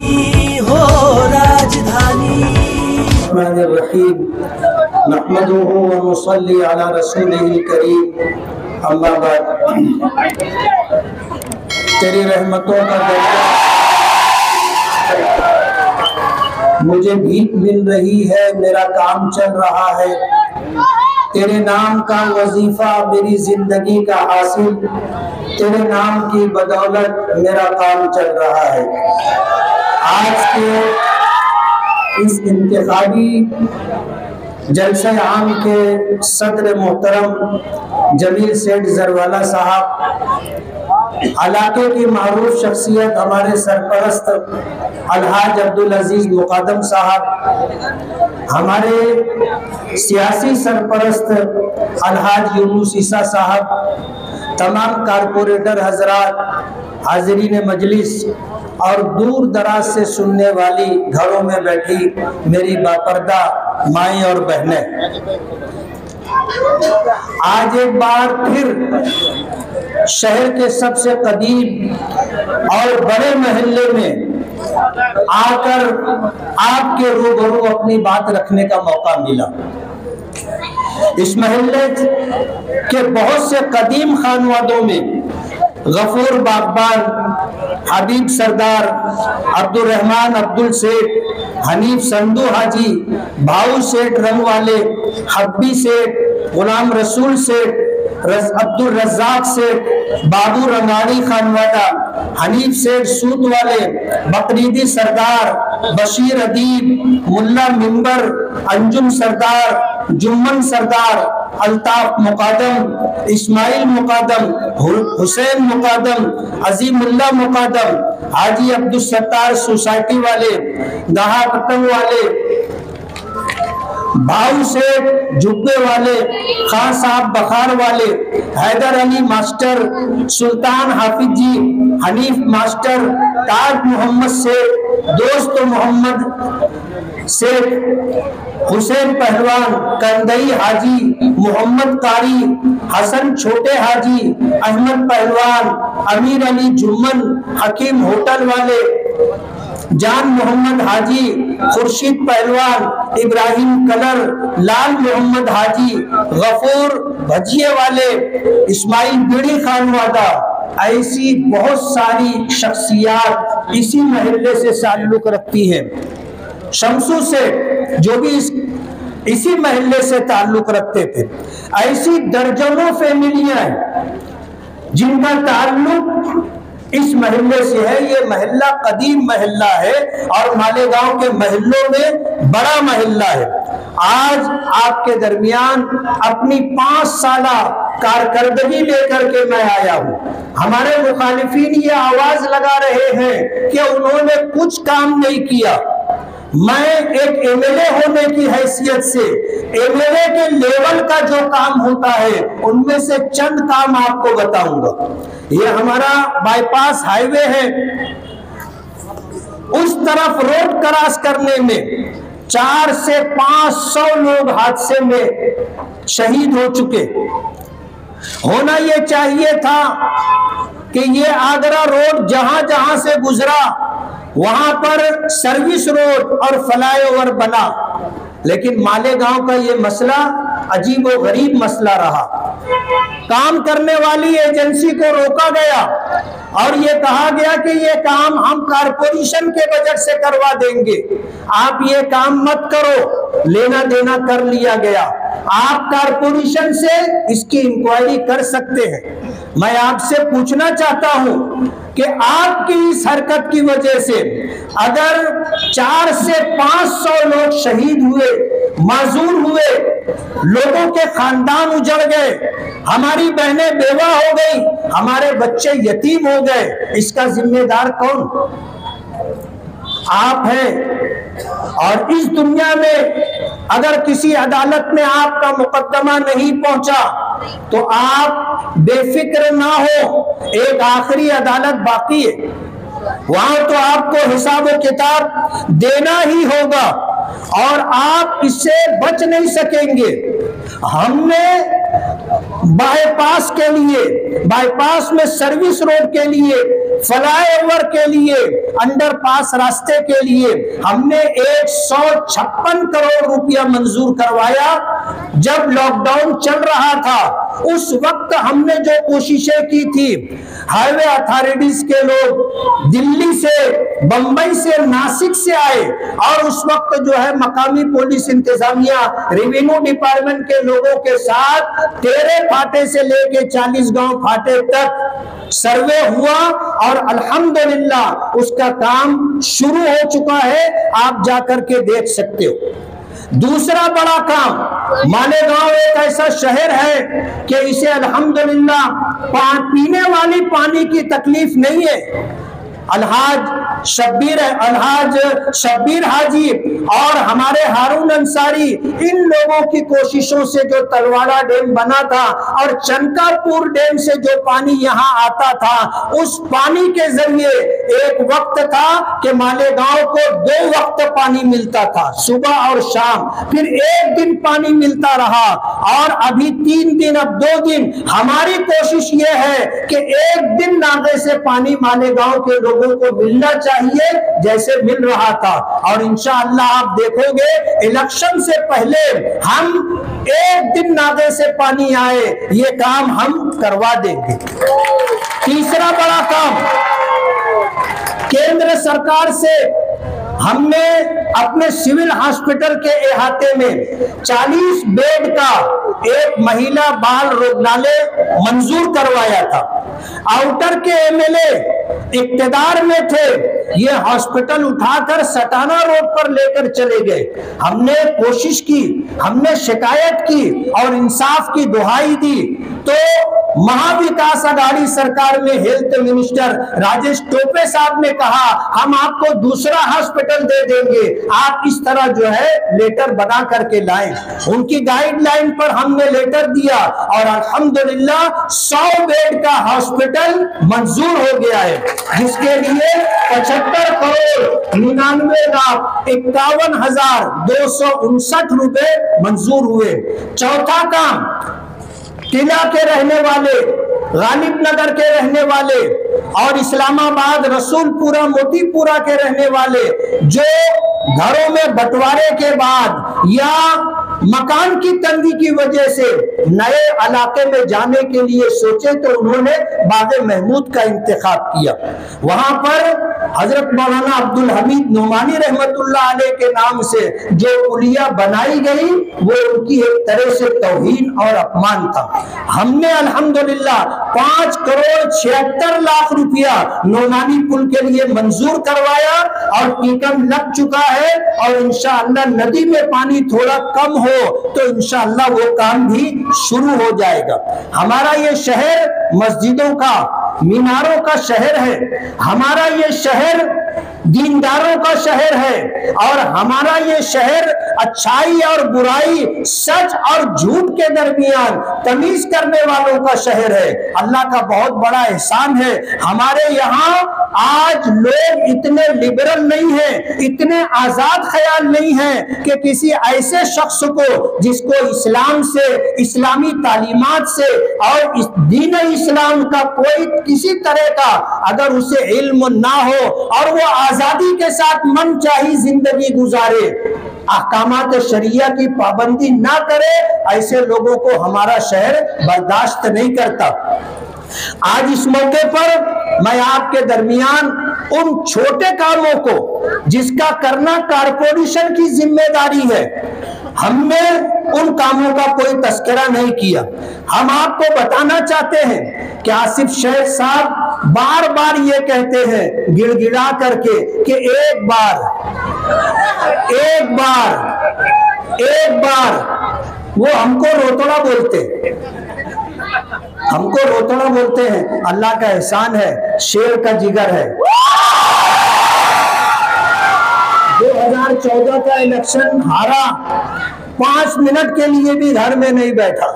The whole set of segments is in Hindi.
हो राजधानी नहमदुहु व नुसल्ली अला रसूलिल करीम। अम्मा बाद, तेरी रहमतों का दरिया मुझे भीख मिल रही है, मेरा काम चल रहा है। तेरे नाम का वजीफा मेरी जिंदगी का हासिल, तेरे नाम की बदौलत मेरा काम चल रहा है। आज के इस इंतखाबी जलसे आम के सदर मोहतरम जमील सेठ जरवाला साहब, इलाके की मारूफ शख्सियत हमारे सरपरस्त अलहाज अब्दुल अजीज मुकादम साहब, हमारे सियासी सरपरस्त अलहाज यूनुस ईसा साहब, तमाम कारपोरेटर हजरात, हाजिरीन मजलिस और दूर दराज से सुनने वाली घरों में बैठी मेरी बापर्दा माएँ और बहनें, आज एक बार फिर शहर के सबसे कदीम और बड़े महल्ले में आकर आपके रूबरू अपनी बात रखने का मौका मिला। इस महल्ले के बहुत से कदीम खानवादों में गफूर बागबान, हबीब सरदार, अब्दुल रहमान अब्दुल सेठ, हनीफ संधू हाजी, भाऊ सेठ रंग वाले, हब्बी सेठ, गुलाम रसूल सेठ, अब्दुल रज्जाक सेठ, बाबू रंगाड़ी खानवादा, हनीफ सेठ सूत वाले, बकरीदी सरदार, बशीर अदीब, मुल्ला मिंबर, अंजुम सरदार, जुम्मन सरदार, अल्ताफ मुकादम, इस्माइल मुकादम, हुसैन मुकादम, अजीमुल्ला मुकादम, हाजी अब्दुल सत्तार सोसाइटी वाले, दहा पतंग वाले, भाऊ सेठ जुब्बे वाले, खान साहब बखार वाले, हैदर अली मास्टर, सुल्तान हाफिज जी, हनीफ मास्टर, ताज मोहम्मद सेठ, दोस्त मोहम्मद सेठ, हुसैन पहलवान, कंदई हाजी, मोहम्मद कारी, हसन छोटे हाजी, अहमद पहलवान, अमीर अली जुम्मन, हकीम होटल वाले, जान मोहम्मद हाजी, खुर्शीद पहलवान, इब्राहिम कलर, लाल मोहम्मद हाजी, गफूर भजिए वाले, इस्माइल बीड़ी खानवादा, ऐसी बहुत सारी शख्सियात इसी महल्ले से ताल्लुक रखती है। शमसू से जो भी इसी महल्ले से ताल्लुक रखते थे, ऐसी दर्जनों फैमिलियां जिनका ताल्लुक इस महल्ले से है। ये महल्ला कदीम महल्ला है और मालेगांव के महल्लों में बड़ा महल्ला है। आज आपके दरमियान अपनी 5 साला कारकर्दगी लेकर के मैं आया हूँ। हमारे मुखालिफिन ये आवाज लगा रहे हैं कि उन्होंने कुछ काम नहीं किया। मैं एक एमएलए होने की हैसियत से एमएलए के लेवल का जो काम होता है उनमें से चंद काम आपको बताऊंगा। ये हमारा बाईपास हाईवे है, उस तरफ रोड क्रॉस करने में 400 से 500 लोग हादसे में शहीद हो चुके। होना ये चाहिए था कि ये आगरा रोड जहां जहां से गुजरा वहां पर सर्विस रोड और फ्लाईओवर बना, लेकिन मालेगांव का ये मसला अजीब व गरीब मसला रहा। काम करने वाली एजेंसी को रोका गया और ये कहा गया कि ये काम हम कारपोरेशन के बजट से करवा देंगे, आप ये काम मत करो। लेना देना कर लिया गया। आप कारपोरेशन से इसकी इंक्वायरी कर सकते हैं। मैं आपसे पूछना चाहता हूं कि आपकी इस हरकत की वजह से अगर 400 से 500 लोग शहीद हुए, माजूर हुए, लोगों के खानदान उजड़ गए, हमारी बहनें बेवा हो गई, हमारे बच्चे यतीम हो गए, इसका जिम्मेदार कौन? आप हैं। और इस दुनिया में अगर किसी अदालत में आपका मुकदमा नहीं पहुंचा तो आप बेफिक्र ना हो, एक आखिरी अदालत बाकी है, वहां तो आपको हिसाब व किताब देना ही होगा और आप इससे बच नहीं सकेंगे। हमने बाईपास के लिए, बाईपास में सर्विस रोड के लिए फ्लाईओवर के लिए, अंडरपास रास्ते के लिए हमने 156 करोड़ रुपया मंजूर करवाया। जब लॉकडाउन चल रहा था उस वक्त हमने जो कोशिशें की थी, हाईवे अथॉरिटीज के लोग दिल्ली से, बंबई से, नासिक से आए और उस वक्त जो है मकामी पुलिस इंतजामिया, रेवेन्यू डिपार्टमेंट के लोगों के साथ 13 फाटे से लेके 40 गांव फाटे तक सर्वे हुआ और अल्हम्दुलिल्लाह उसका काम शुरू हो चुका है। आप जाकर के देख सकते हो। दूसरा बड़ा काम, मालेगांव एक ऐसा शहर है कि इसे अल्हम्दुलिल्लाह पीने वाली पानी की तकलीफ नहीं है। अलहाज शब्बीर हाजी और हमारे हारून अंसारी, इन लोगों की कोशिशों से जो तलवाड़ा डैम बना था और चनकापुर डैम से जो पानी यहाँ आता था, उस पानी के जरिए एक वक्त था कि मालेगांव को 2 वक्त पानी मिलता था, सुबह और शाम, फिर 1 दिन पानी मिलता रहा और अभी 3 दिन, अब 2 दिन। हमारी कोशिश ये है कि 1 दिन नागे से पानी मालेगांव के लोगों को मिलना चाहिए जैसे मिल रहा था। और इंशाअल्लाह आप देखोगे इलेक्शन से पहले हम 1 दिन नागे से पानी आए, ये काम हम करवा देंगे। तीसरा बड़ा काम, केंद्र सरकार से हमने अपने सिविल हॉस्पिटल के इहाते में 40 बेड का एक महिला बाल रोगनालय मंजूर करवाया था। आउटर के एमएलए इक्तदार में थे, ये हॉस्पिटल उठाकर सटाना रोड पर लेकर चले गए। हमने कोशिश की, हमने शिकायत की और इंसाफ की दुहाई दी, तो महाविकास आघाड़ी सरकार में हेल्थ मिनिस्टर राजेश टोपे साहब ने कहा हम आपको दूसरा हॉस्पिटल दे देंगे, आप इस तरह जो है लेटर बना करके लाएं। उनकी गाइडलाइन पर हमने लेटर दिया और अल्हम्दुलिल्लाह 100 बेड का हॉस्पिटल मंजूर हो गया है, जिसके लिए 75 करोड़ 99,51,259 रुपए मंजूर हुए। चौथा काम, किला के रहने वाले, गालिब नगर के रहने वाले और इस्लामाबाद, रसूलपुरा, मोतीपुरा के रहने वाले जो घरों में बंटवारे के बाद या मकान की तंगी की वजह से नए इलाके में जाने के लिए सोचे, तो उन्होंने बागे महमूद का इंतखाब किया। वहां पर हजरत मौलाना अब्दुल हमीद नोमानी रहमतुल्लाह अलैह के नाम से जो पुलिया बनाई गई, वो उनकी एक तरह से तौहीन और अपमान था। हमने अल्हम्दुलिल्लाह 5 करोड़ 76 लाख रुपया नोमानी पुल के लिए मंजूर करवाया और टीकम लग चुका है और इंशाअल्लाह नदी में पानी थोड़ा कम हो तो इंशाअल्लाह वो काम भी शुरू हो जाएगा। हमारा ये शहर मस्जिदों का, मीनारों का शहर है, हमारा ये शहर दीनदारों का शहर है और हमारा ये शहर अच्छाई और बुराई, सच और झूठ के दरमियान तमीज करने वालों का शहर है। अल्लाह का बहुत बड़ा एहसान है, हमारे यहाँ आज लोग इतने लिबरल नहीं हैं, इतने आजाद ख्याल नहीं हैं कि किसी ऐसे शख्स को जिसको इस्लाम से, इस्लामी तालीमात से और इस दीन इस्लाम का कोई किसी तरह का अगर उसे इल्म ना हो और वो आजादी के साथ मन चाही जिंदगी गुजारे, अहकामात शरिया की पाबंदी ना करे, ऐसे लोगों को हमारा शहर बर्दाश्त नहीं करता। आज इस मौके पर मैं आपके दरमियान उन छोटे कामों को जिसका करना कारपोरेशन की जिम्मेदारी है, हमने उन कामों का कोई तस्करा नहीं किया। हम आपको बताना चाहते हैं कि आसिफ शेख साहब बार बार ये कहते हैं गिड़गिड़ा करके कि एक बार वो हमको रोतड़ा बोलते हैं। अल्लाह का एहसान है, शेर का जिगर है। 2014 का इलेक्शन हारा, 5 मिनट के लिए भी घर में नहीं बैठा,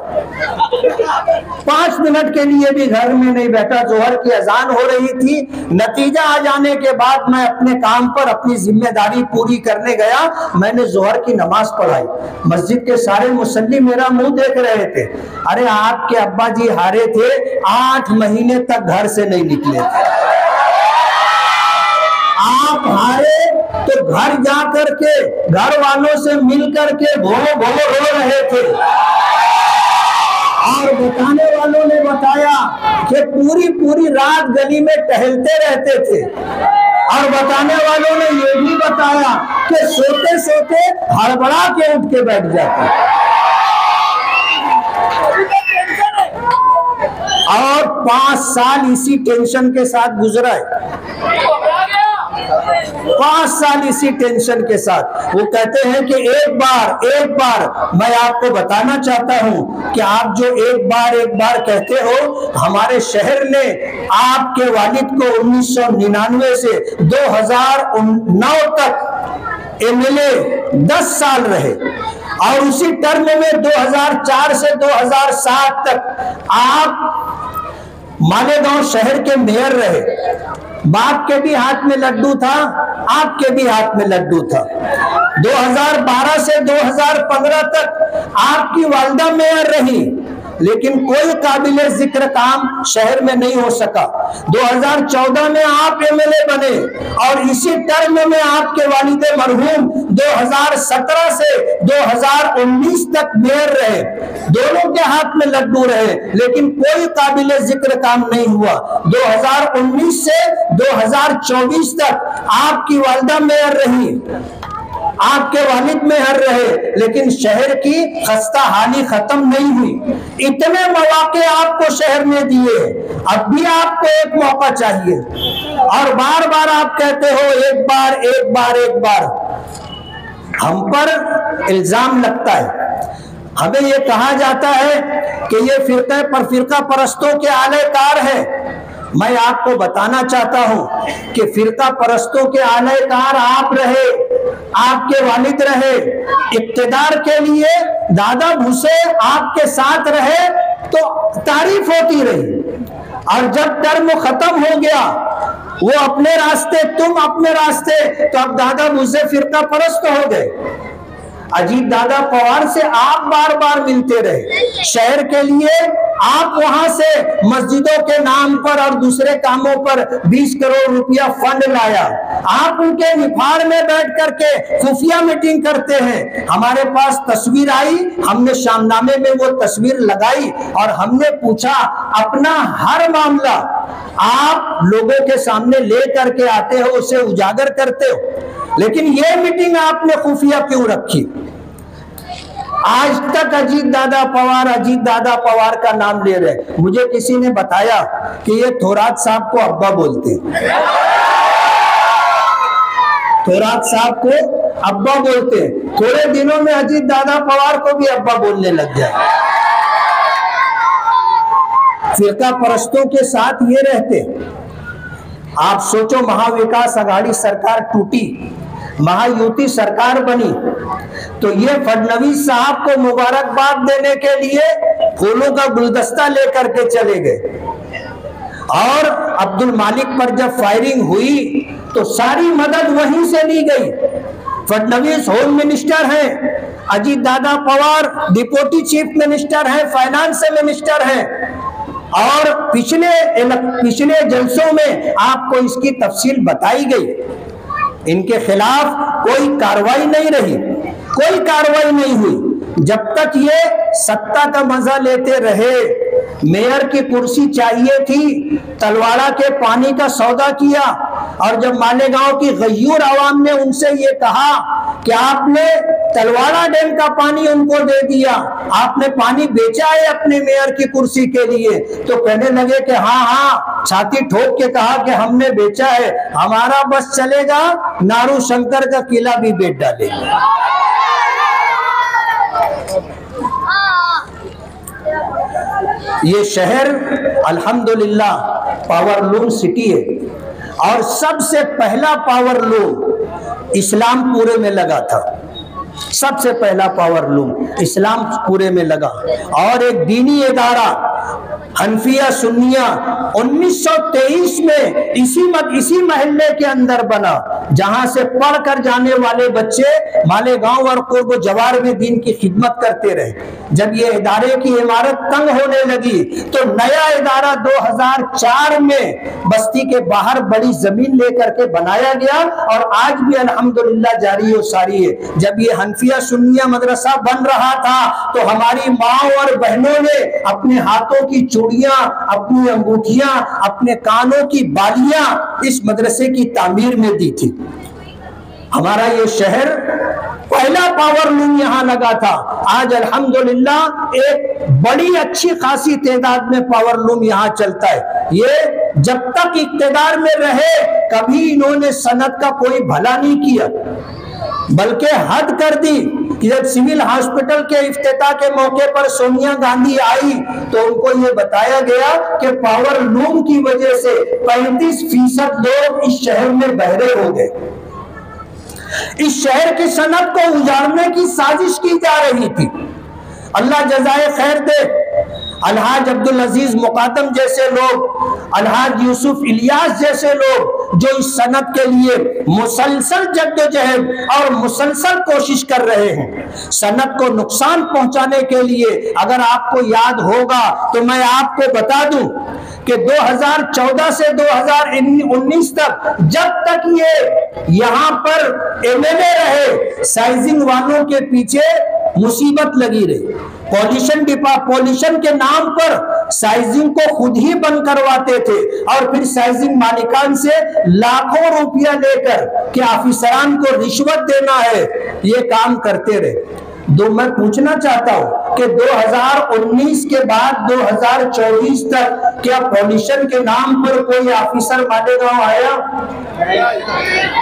5 मिनट के लिए भी घर में नहीं बैठा। जोहर की अजान हो रही थी, नतीजा आ जाने के बाद मैं अपने काम पर अपनी जिम्मेदारी पूरी करने गया। मैंने जोहर की नमाज पढ़ाई, मस्जिद के सारे मुसल्ली मेरा मुंह देख रहे थे। अरे आपके अब्बा जी हारे थे, 8 महीने तक घर से नहीं निकले थे। आप हारे तो घर जा करके घर वालों से मिल करके भो भो रो रहे थे, और बताने वालों ने बताया कि पूरी पूरी रात गली में टहलते रहते थे, और बताने वालों ने ये भी बताया कि सोते सोते हड़बड़ा के उठ के बैठ जाते, और 5 साल इसी टेंशन के साथ गुजरा है। 5 साल इसी टेंशन के साथ। वो कहते हैं कि एक बार मैं आपको बताना चाहता हूं कि आप जो एक बार कहते हो, हमारे शहर ने आपके वालिद को 1999 से 2009 तक एमएलए 10 साल रहे, और उसी टर्म में 2004 से 2007 तक आप मालेगांव शहर के मेयर रहे। बाप के भी हाथ में लड्डू था, आपके भी हाथ में लड्डू था। 2012 से 2015 तक आपकी वालिदा मेयर रही, लेकिन कोई काबिले जिक्र काम शहर में नहीं हो सका। 2014 में आप एमएलए बने, और इसी टर्म में आपके वालिदे मरहूम 2017 से 2019 तक मेयर रहे। दोनों के हाथ में लड्डू रहे, लेकिन कोई काबिले जिक्र काम नहीं हुआ। 2019 से 2024 तक आपकी वालिदा मेयर रही, आपके वालिद मेयर रहे, लेकिन शहर की खस्ता हाली खत्म नहीं हुई। इतने मौके आपको शहर ने दिए, अब भी आपको एक मौका चाहिए, और बार बार आप कहते हो एक बार। हम पर इल्जाम लगता है, हमें ये कहा जाता है कि ये फिरका परस्तों के आलेकार है। मैं आपको बताना चाहता हूं कि फिरका परस्तों के आलेकार आप रहे, आपके वालिद रहे। इक्तिदार के लिए दादा भूसे आपके साथ रहे तो तारीफ होती रही, और जब टर्म खत्म हो गया, वो अपने रास्ते तुम अपने रास्ते, तो अब दादा भूसे फिरका परस्त हो गए। अजीत दादा पवार से आप बार बार मिलते रहे, शहर के लिए आप वहां से मस्जिदों के नाम पर और दूसरे कामों पर 20 करोड़ रुपया फंड लाया। आप उनके निफाड़ में बैठ करके खुफिया मीटिंग करते हैं। हमारे पास तस्वीर आई, हमने शामनामे में वो तस्वीर लगाई, और हमने पूछा अपना हर मामला आप लोगों के सामने ले करके आते हो, उसे उजागर करते हो, लेकिन ये मीटिंग आपने खुफिया क्यों रखी? आज तक अजीत दादा पवार का नाम ले रहे। मुझे किसी ने बताया कि ये थोरात साहब को अब्बा बोलते हैं, थोरात साहब को अब्बा बोलते हैं। थोड़े दिनों में अजीत दादा पवार को भी अब्बा बोलने लग जाए। फिरका परस्तों के साथ ये रहते। आप सोचो, महाविकास आघाड़ी सरकार टूटी, महायुति सरकार बनी, तो ये फडणवीस साहब को मुबारकबाद देने के लिए फूलों का गुलदस्ता लेकर के चले गए, और अब्दुल मालिक पर जब फायरिंग हुई तो सारी मदद वहीं से ली गई। फडणवीस होम मिनिस्टर हैं, Ajit Dada Pawar deputy chief minister हैं, फाइनेंस मिनिस्टर हैं, और पिछले जलसों में आपको इसकी तफसील बताई गई। इनके खिलाफ कोई कार्रवाई नहीं रही, कोई कार्रवाई नहीं हुई। जब तक ये सत्ता का मजा लेते रहे, मेयर की कुर्सी चाहिए थी, तलवाड़ा के पानी का सौदा किया, और जब मालेगांव की गयूर आवाम ने उनसे ये कहा कि आपने तलवाड़ा डैम का पानी उनको दे दिया, आपने पानी बेचा है अपने मेयर की कुर्सी के लिए, तो कहने लगे कि हाँ, छाती ठोक के कहा कि हमने बेचा है, हमारा बस चलेगा, नारू शंकर का किला भी बेच डालेंगे। ये शहर अल्हम्दुलिल्लाह पावरलूम सिटी है, और सबसे पहला पावरलूम इस्लामपुरे में लगा था। सबसे पहला पावरलूम इस्लामपुरे में लगा, और एक दीनी इदारा हनफिया सुन्निया 1923 में इसी महल्ले के अंदर बना, जहां से पढ़ कर जाने वाले बच्चे मालेगांव और कोर्बो जवार में दीन की खिदमत करते रहे। जब ये इदारे की इमारत तंग होने लगी तो नया इदारा 2004 में बस्ती के बाहर बड़ी जमीन लेकर के बनाया गया और आज भी अल्हम्दुलिल्लाह जारी और सारी है। जब ये हनफिया सुन्निया मदरसा बन रहा था तो हमारी माँ और बहनों ने अपने हाथों की चूड़ियां, अपनी अंगूठियां, अपने कानों की बालियां इस मदरसे की तामीर में दी थी। हमारा ये शहर पहला पावर लूम यहाँ लगा था। आज अल्हम्दुलिल्लाह एक बड़ी अच्छी खासी तादाद में पावर लूम यहाँ चलता है। ये जब तक इक्तिदार में रहे कभी इन्होंने सनत का कोई भला नहीं किया, बल्कि हद कर दी कि जब सिविल हॉस्पिटल के इफ्तिताह के मौके पर सोनिया गांधी आई तो उनको ये बताया गया कि पावर लूम की वजह से 35% लोग इस शहर में बहरे हो गए। इस शहर की सनत को उजाड़ने की साजिश की जा रही थी। अल्लाह जज़ाए खैर दे, अलहाज अब्दुल अजीज मुकादम जैसे लोग, अलहाज यूसुफ इलियास जैसे लोग जो इस सनत के लिए मुसलसल जद्दोजहद और मुसलसल कोशिश कर रहे हैं सनत को नुकसान पहुंचाने के लिए। अगर आपको याद होगा तो मैं आपको बता दूं कि 2014 से 2019 तक जब तक ये यहाँ पर एमएलए रहे, साइजिंग वालों के पीछे मुसीबत लगी रही। पॉल्यूशन के नाम पर साइजिंग को खुद ही बंद करवाते थे और फिर साइजिंग मालिकान से लाखों रुपया लेकर कि ऑफिसरान को रिश्वत देना है, ये काम करते रहे। मैं पूछना चाहता हूं कि 2019 के बाद 2024 तक क्या पॉल्यूशन के नाम पर कोई ऑफिसर मालेगांव आया?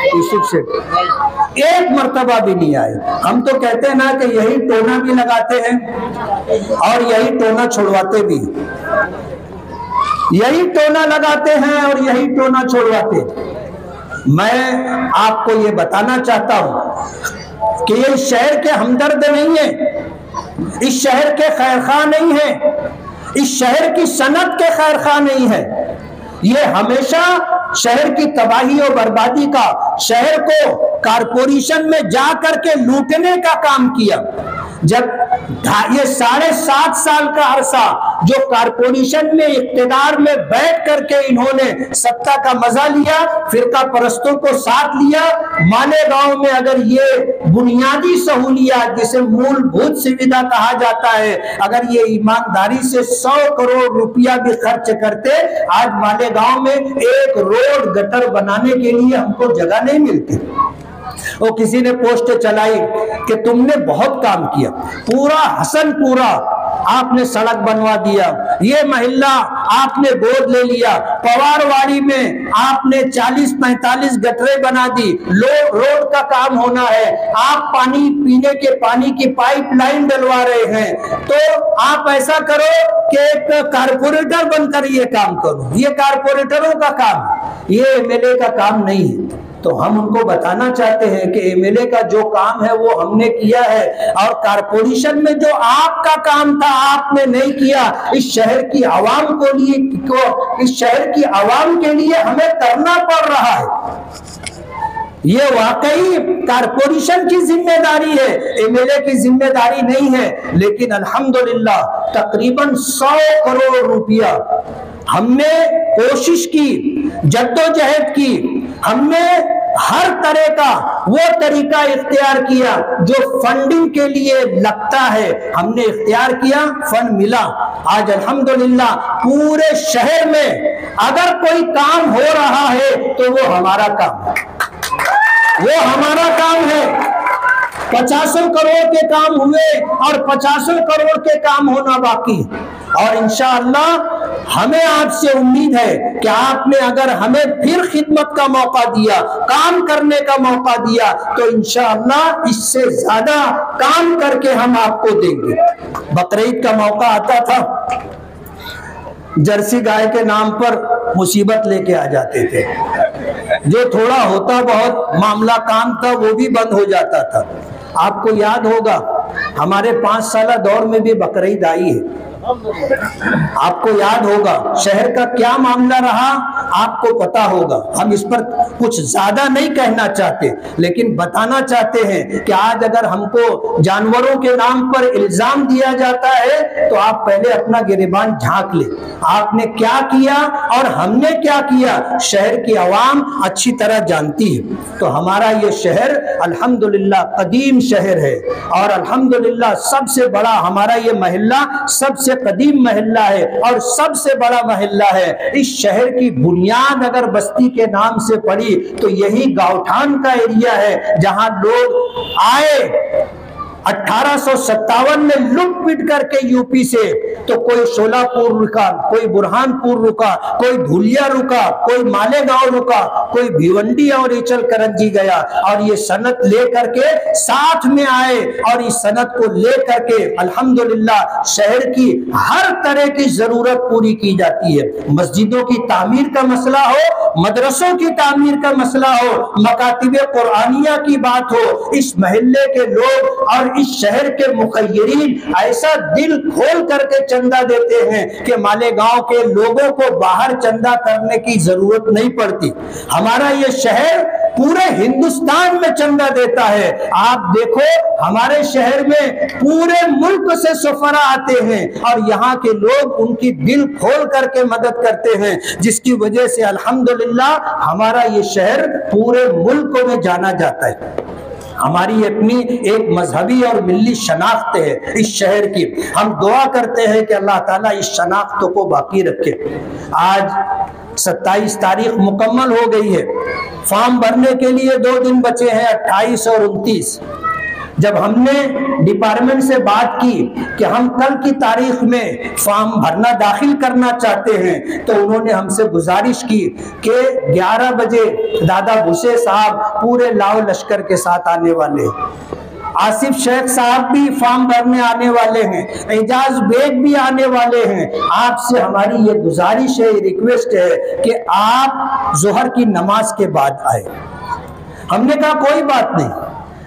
यूसुफ से एक मर्तबा भी नहीं आए। हम तो कहते हैं ना कि यही टोना भी लगाते हैं और यही टोना छुड़वाते भी, यही टोना लगाते हैं और यही टोना छुड़वाते। मैं आपको ये बताना चाहता हूं कि ये शहर के हमदर्द नहीं है, इस शहर के खैरखा नहीं है, इस शहर की सनत के खैरखा नहीं है। ये हमेशा शहर की तबाही और बर्बादी का, शहर को कारपोरेशन में जा करके लूटने का काम किया। जब ये 7.5 साल का अरसा जो कारपोरेशन में इख्तिदार में बैठ करके इन्होंने सत्ता का मजा लिया, फिरका परस्तों को साथ लिया, मालेगांव में अगर ये बुनियादी सहूलियात जिसे मूलभूत सुविधा कहा जाता है, अगर ये ईमानदारी से 100 करोड़ रुपया भी खर्च करते, आज मालेगांव में एक रोड गटर बनाने के लिए हमको जगह नहीं मिलती। वो किसी ने पोस्ट चलाई कि तुमने बहुत काम किया, पूरा हसनपुरा आपने सड़क बनवा दिया, ये मोहल्ला आपने गोद ले लिया, पवारवाड़ी में आपने 40-45 गटरें बना दी, रोड का काम होना है, आप पानी पीने के पानी की पाइपलाइन डलवा रहे हैं, तो आप ऐसा करो कि एक कारपोरेटर बनकर ये काम करो। ये कारपोरेटरों का काम, ये एमएलए का काम नहीं है। तो हम उनको बताना चाहते हैं कि एमएलए का जो काम है वो हमने किया है और कारपोरेशन में जो आपका काम था आपने नहीं किया। इस शहर की आवाम इस शहर की आवाम के लिए हमें करना पड़ रहा है। ये वाकई कारपोरेशन की जिम्मेदारी है, एमएलए की जिम्मेदारी नहीं है। लेकिन अल्हम्दुलिल्लाह तकरीबन 100 करोड़ रुपया हमने कोशिश की, जद्दोजहद की, हमने हर तरह का वो तरीका इख्तियार किया जो फंडिंग के लिए लगता है, हमने इख्तियार किया, फंड मिला। आज अल्हम्दुलिल्लाह पूरे शहर में अगर कोई काम हो रहा है तो वो हमारा काम है, वो हमारा काम है। 50 करोड़ के काम हुए और 50 करोड़ के काम होना बाकी। और इंशाअल्लाह हमें आपसे उम्मीद है कि आपने अगर हमें फिर खिदमत का मौका दिया, काम करने का मौका दिया, तो इंशाअल्लाह इससे ज्यादा काम करके हम आपको देंगे। बकरीद का मौका आता था, जर्सी गाय के नाम पर मुसीबत लेके आ जाते थे, जो थोड़ा होता बहुत मामला काम था वो भी बंद हो जाता था। आपको याद होगा हमारे 5 साल दौर में भी बकरीद आई है, आपको याद होगा शहर का क्या मामला रहा, आपको पता होगा। हम इस पर कुछ ज्यादा नहीं कहना चाहते, लेकिन बताना चाहते हैं कि आज अगर हमको जानवरों के नाम पर इल्जाम दिया जाता है तो आप पहले अपना गिरेबान झांक ले, आपने क्या किया और हमने क्या किया, शहर की आवाम अच्छी तरह जानती है। तो हमारा ये शहर अल्हम्दुलिल्लाह कदीम शहर है और अल्हम्दुलिल्लाह सबसे बड़ा हमारा ये मोहल्ला सबसे कदीम मोहल्ला है और सबसे बड़ा मोहल्ला है। इस शहर की बुनियाद अगर बस्ती के नाम से पड़ी तो यही गांवठान का एरिया है जहां लोग आए 1857 में लुट पिट करके यूपी से, तो कोई शोलापुर रुका, कोई बुरहानपुर रुका, कोई धुलिया रुका, कोई मालेगांव रुका, कोई भिवंडी और इचल करंजी गया और ये सनत ले करके साथ में आए और इस सनत को ले करके अल्हम्दुलिल्लाह शहर की हर तरह की जरूरत पूरी की जाती है। मस्जिदों की तामीर का मसला हो, मदरसों की तामीर का मसला हो, मकातिबे कुरानिया की बात हो, इस महल्ले के लोग और इस शहर के मुखय्यरीन ऐसा दिल खोल करके चंदा देते हैं कि मालेगांव के लोगों को बाहर चंदा करने की जरूरत नहीं पड़ती। हमारा ये शहर पूरे हिंदुस्तान में चंदा देता है। आप देखो हमारे शहर में पूरे मुल्क से सफरा आते हैं और यहाँ के लोग उनकी दिल खोल करके मदद करते हैं, जिसकी वजह से अल्हम्दुलिल्लाह हमारा ये शहर पूरे मुल्क में जाना जाता है। हमारी अपनी एक मजहबी और मिल्ली शनाख्त है इस शहर की। हम दुआ करते हैं कि अल्लाह ताला इस शनाख्त को बाकी रखे। आज 27 तारीख मुकम्मल हो गई है, फॉर्म भरने के लिए 2 दिन बचे हैं, 28 और 29। जब हमने डिपार्टमेंट से बात की कि हम कल की तारीख में फॉर्म भरना दाखिल करना चाहते हैं, तो उन्होंने हमसे गुजारिश की कि 11 बजे दादा भुसे साहब पूरे लाव लश्कर के साथ आने वाले हैं, आसिफ शेख साहब भी फॉर्म भरने आने वाले हैं, एजाज बेग भी आने वाले हैं। आपसे हमारी ये गुजारिश है, रिक्वेस्ट है कि आप जोहर की नमाज के बाद आए। हमने कहा कोई बात नहीं,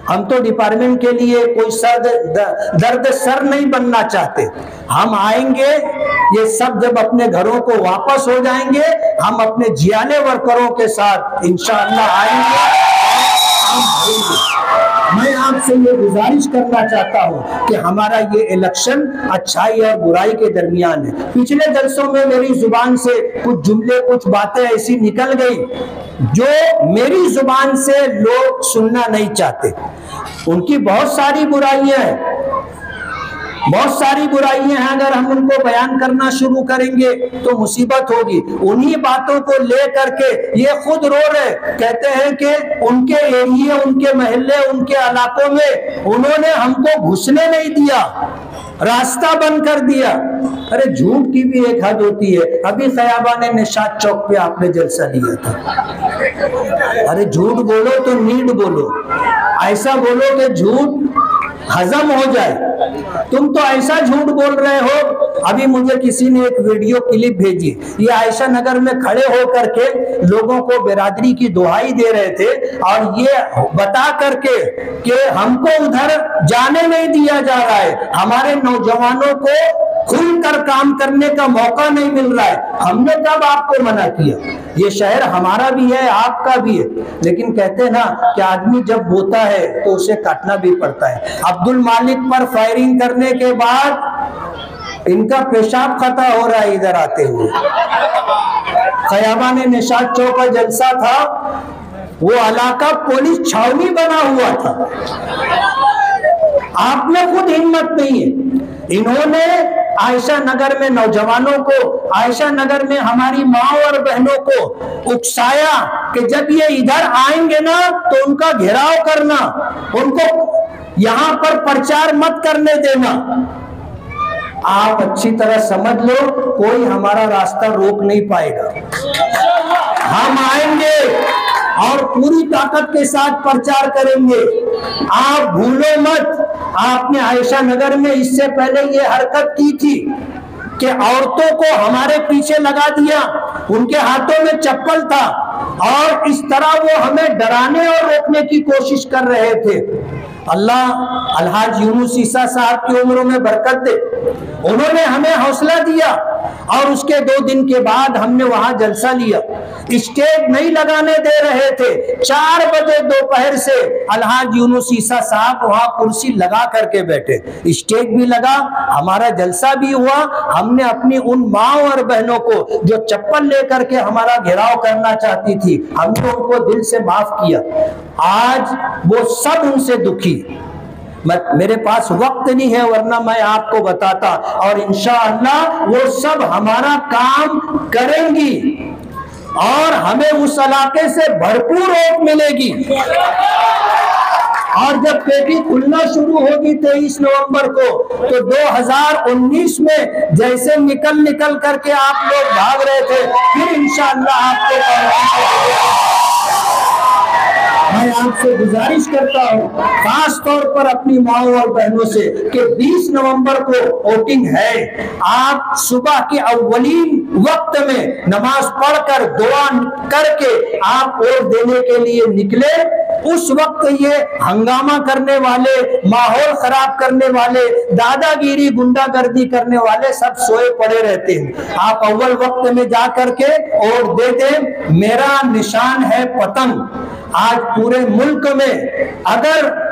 हम तो डिपार्टमेंट के लिए कोई दर्द सर नहीं बनना चाहते, हम आएंगे। ये सब जब अपने घरों को वापस हो जाएंगे, हम अपने जियाले वर्करों के साथ इंशाअल्लाह आएंगे। मैं आपसे ये गुजारिश करना चाहता हूँ कि हमारा ये इलेक्शन अच्छाई और बुराई के दरमियान है। पिछले जलसों में मेरी जुबान से कुछ जुमले, कुछ बातें ऐसी निकल गई जो मेरी जुबान से लोग सुनना नहीं चाहते। उनकी बहुत सारी बुराइयां हैं, बहुत सारी बुराइयां हैं। अगर हम उनको बयान करना शुरू करेंगे तो मुसीबत होगी। उन्हीं बातों को ले करके ये खुद रो रहे, कहते हैं कि उनके एरिया, उनके महल्ले, उनके इलाकों में उन्होंने हमको घुसने नहीं दिया, रास्ता बंद कर दिया। अरे झूठ की भी एक हद होती है। अभी खयाबान निशात चौक पे आपने जलसा लिया था। अरे झूठ बोलो तो नीट बोलो, ऐसा बोलो कि झूठ हजम हो जाए। तुम तो ऐसा झूठ बोल रहे हो। अभी मुझे किसी ने एक वीडियो क्लिप भेजी, ये आयशा नगर में खड़े होकर के लोगों को बिरादरी की दुहाई दे रहे थे और ये बता करके कि हमको उधर जाने नहीं दिया जा रहा है, हमारे नौजवानों को खुलकर काम करने का मौका नहीं मिल रहा है। हमने कब आपको मना किया? ये शहर हमारा भी है, आपका भी है, लेकिन कहते हैं ना कि आदमी जब बोता है तो उसे काटना भी पड़ता है। अब्दुल मालिक पर फायरिंग करने के बाद इनका पेशाब खता हो रहा है इधर आते हुए। खयाबान निशात चौक का जलसा था, वो इलाका पुलिस छावनी बना हुआ था। आप में खुद हिम्मत नहीं है। इन्होंने आयशा नगर में नौजवानों को, आयशा नगर में हमारी माँ और बहनों को उकसाया कि जब ये इधर आएंगे ना तो उनका घेराव करना, उनको यहाँ पर प्रचार मत करने देना। आप अच्छी तरह समझ लो, कोई हमारा रास्ता रोक नहीं पाएगा। हम आएंगे और पूरी ताकत के साथ प्रचार करेंगे। आप भूलो मत, आपने आयशा नगर में इससे पहले ये हरकत की थी कि औरतों को हमारे पीछे लगा दिया, उनके हाथों में चप्पल था और इस तरह वो हमें डराने और रोकने की कोशिश कर रहे थे। अल्लाह अलहाज यूनुस ईसा साहब की उम्र में बरकत दे। उन्होंने हमें हौसला दिया और उसके 2 दिन के बाद हमने वहां जलसा लिया। स्टेज नहीं लगाने दे रहे थे। 4 बजे दोपहर से अलहाज यूनुस ईसा साहब वहां कुर्सी लगा करके बैठे, स्टेज भी लगा, हमारा जलसा भी हुआ। हमने अपनी उन माओ और बहनों को जो चप्पल लेकर के हमारा घेराव करना चाहती थी, हमने उनको दिल से माफ किया। आज वो सब उनसे दुखी। मेरे पास वक्त नहीं है, वरना मैं आपको बताता, और इंशाअल्लाह वो सब हमारा काम करेंगी और हमें उस इलाके से भरपूर वोट मिलेगी। और जब पेटी खुलना शुरू होगी 23 नवंबर को, तो 2019 में जैसे निकल करके आप लोग भाग रहे थे, फिर इंशाअल्लाह आपको मैं आपसे गुजारिश करता हूँ, खास तौर पर अपनी माओ और बहनों से, कि 20 नवंबर को वोटिंग है। आप सुबह के अव्वलीन वक्त में नमाज पढ़कर दुआ करके आप वोट देने के लिए निकले। उस वक्त ये हंगामा करने वाले, माहौल खराब करने वाले, दादागिरी गुंडागर्दी करने वाले सब सोए पड़े रहते हैं। आप अव्वल वक्त में जा करके वोट दे दें। मेरा निशान है पतंग। आज पूरे मुल्क में अगर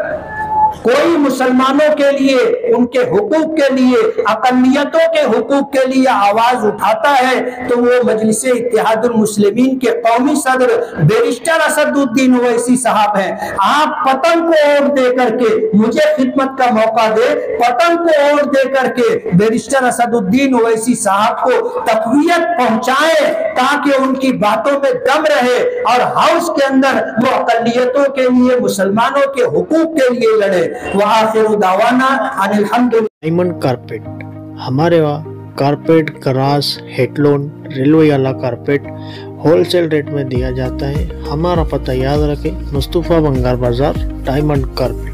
कोई मुसलमानों के लिए, उनके हुकूक के लिए, अक़लियतों के हुकूक के लिए आवाज उठाता है, तो वो मजलिस इत्तेहादुल मुस्लिमीन के कौमी सदर बैरिस्टर असदुद्दीन ओवैसी साहब हैं। आप पतंग को वोट दे करके मुझे खिदमत का मौका दे, पतंग को वोट दे करके बैरिस्टर असदुद्दीन ओवैसी साहब को तक़वियत पहुंचाएं, ताकि उनकी बातों में दम रहे और हाउस के अंदर वो अक़लियतों के लिए, मुसलमानों के हुकूक के लिए लड़े। डायमंड कारपेट, हमारे वहाँ कारपेट, गराज, हेडलोन, रेलवे वाला कारपेट होलसेल रेट में दिया जाता है। हमारा पता याद रखें, मुस्तफा बंगार बाजार, डायमंड कारपेट।